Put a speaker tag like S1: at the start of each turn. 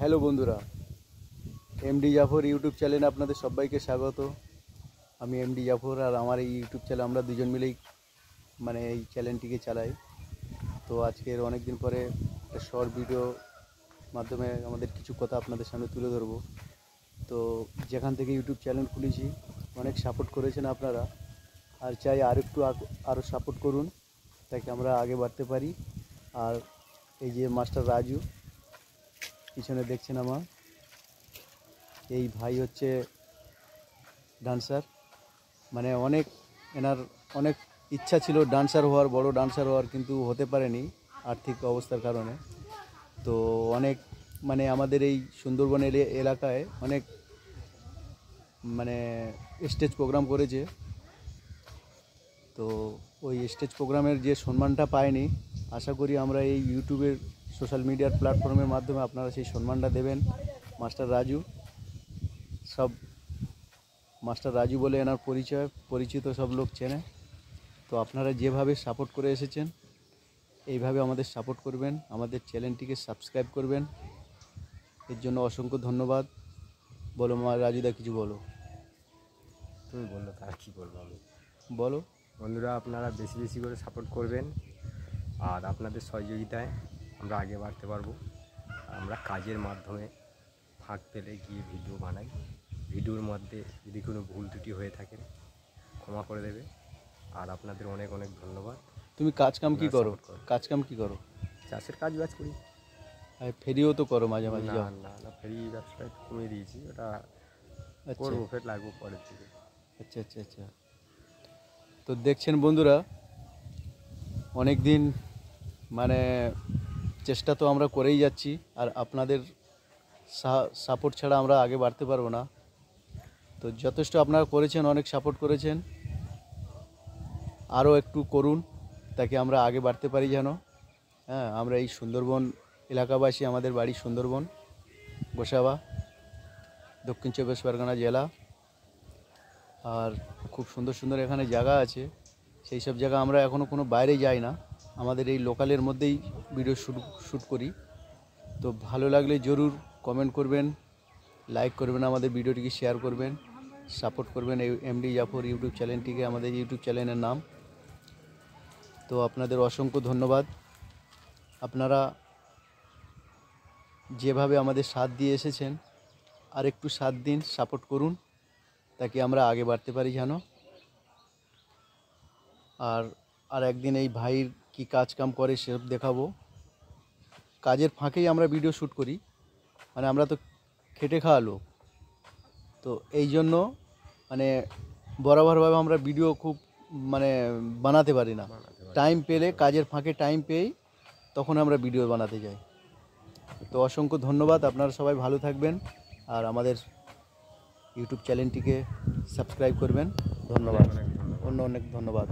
S1: Hello বন্ধুরা, MD Zafar YouTube চ্যানেলে আপনাদের সবাইকে স্বাগত। আমি এমডি জাফর, আর আমার এই ইউটিউব চ্যানেল আমরা দুজন মিলেই এই চ্যানেলটিকে চালাই। তো আজকের অনেক দিন পরে একটা শর্ট ভিডিও মাধ্যমে আমাদের কিছু কথা আপনাদের সামনে তুলে ধরবো। তো যেখান থেকে ইউটিউব চ্যানেল খুলেছি অনেক সাপোর্ট করেছেন আপনারা, আর চাই আরও সাপোর্ট করুন তাকে আমরা আগে বাড়তে পারি। আর এই যে মাস্টার রাজু পিছনে দেখছেন, আমার এই ভাই হচ্ছে ডান্সার। এনার অনেক ইচ্ছা ছিল ডান্সার হওয়ার, বড় ডান্সার হওয়ার, কিন্তু হতে পারেনি আর্থিক অবস্থার কারণে। তো অনেক আমাদের এই সুন্দরবন এলাকায় অনেক স্টেজ প্রোগ্রাম করেছে। তো ওই স্টেজ প্রোগ্রামের যে সম্মানটা পায়নি, আশা করি আমরা এই ইউটিউবের সোশ্যাল মিডিয়ার প্ল্যাটফর্মের মাধ্যমে আপনারা সেই সম্মানটা দেবেন। মাস্টার রাজু বলে এনার পরিচিত সব লোক চেনে। তো আপনারা যেভাবে সাপোর্ট করে এসেছেন এইভাবে আমাদের সাপোর্ট করবেন, আমাদের চ্যানেলটিকে সাবস্ক্রাইব করবেন। এর জন্য অসংখ্য ধন্যবাদ। বলো রাজুদা, কিছু বলো।
S2: তুমি বললো তার কী বলবো আমি।
S1: বলো
S2: বন্ধুরা, আপনারা বেশি বেশি করে সাপোর্ট করবেন, আর আপনাদের সহযোগিতায় আমরা আগে বাড়তে পারবো। আমরা কাজের মাধ্যমে ফাঁক পেলে গিয়ে ভিডিও বানাই। ভিডিওর মধ্যে যদি কোনো ভুল ত্রুটি হয়ে থাকে ক্ষমা করে দেবে। আর আপনাদের অনেক অনেক ধন্যবাদ।
S1: তুমি কাজকাম কি করো?
S2: চাষের কাজ বাজ করি।
S1: আর ফেরিও তো করো মাঝে মাঝে?
S2: না না না, ফেরি ব্যবসাটা একটু কমিয়ে দিয়েছি, ওটা করবো, ফের লাগবো পরের দিকে।
S1: আচ্ছা আচ্ছা আচ্ছা। তো দেখছেন বন্ধুরা, অনেক দিন চেষ্টা তো আমরা করেই যাচ্ছি, আর আপনাদের সাপোর্ট ছাড়া আমরা আগে বাড়তে পারবো না। তো যথেষ্ট আপনারা করেছেন, অনেক সাপোর্ট করেছেন, আরও একটু করুন তাকে আমরা আগে বাড়তে পারি যেন। হ্যাঁ, আমরা এই সুন্দরবন এলাকাবাসী, আমাদের বাড়ি সুন্দরবন, গোসাবা, দক্ষিণ চব্বিশ পরগনা জেলা। আর খুব সুন্দর সুন্দর এখানে জায়গা আছে, সেই সব জায়গা আমরা এখনও কোনো বাইরে যাই না, আমাদের এই লোকালের মধ্যেই ভিডিও শ্যুট করি। তো ভালো লাগলে জরুর কমেন্ট করবেন, লাইক করবেন, আমাদের ভিডিওটিকে শেয়ার করবেন, সাপোর্ট করবেন এই এমডি জাফর ইউটিউব চ্যানেলটিকে, আমাদের ইউটিউব চ্যানেলের নাম। তো আপনাদের অসংখ্য ধন্যবাদ। আপনারা যেভাবে আমাদের সাথ দিয়ে এসেছেন আর একটু সাথ দিন, সাপোর্ট করুন তাকে আমরা আগে বাড়তে পারি যেন। আর একদিন এই ভাইয়ের কি কাজ কাম করে সেসব দেখাবো। কাজের ফাঁকেই আমরা ভিডিও শ্যুট করি, আমরা তো খেটে খাওয়া লোক। তো এই জন্য বরাবরভাবে আমরা ভিডিও খুব বানাতে পারি না। টাইম পেলে, কাজের ফাঁকে টাইম পেয়েই তখন আমরা ভিডিও বানাতে যাই। তো অসংখ্য ধন্যবাদ, আপনারা সবাই ভালো থাকবেন, আর আমাদের ইউটিউব চ্যানেলটিকে সাবস্ক্রাইব করবেন। ধন্যবাদ, অনেক ধন্যবাদ।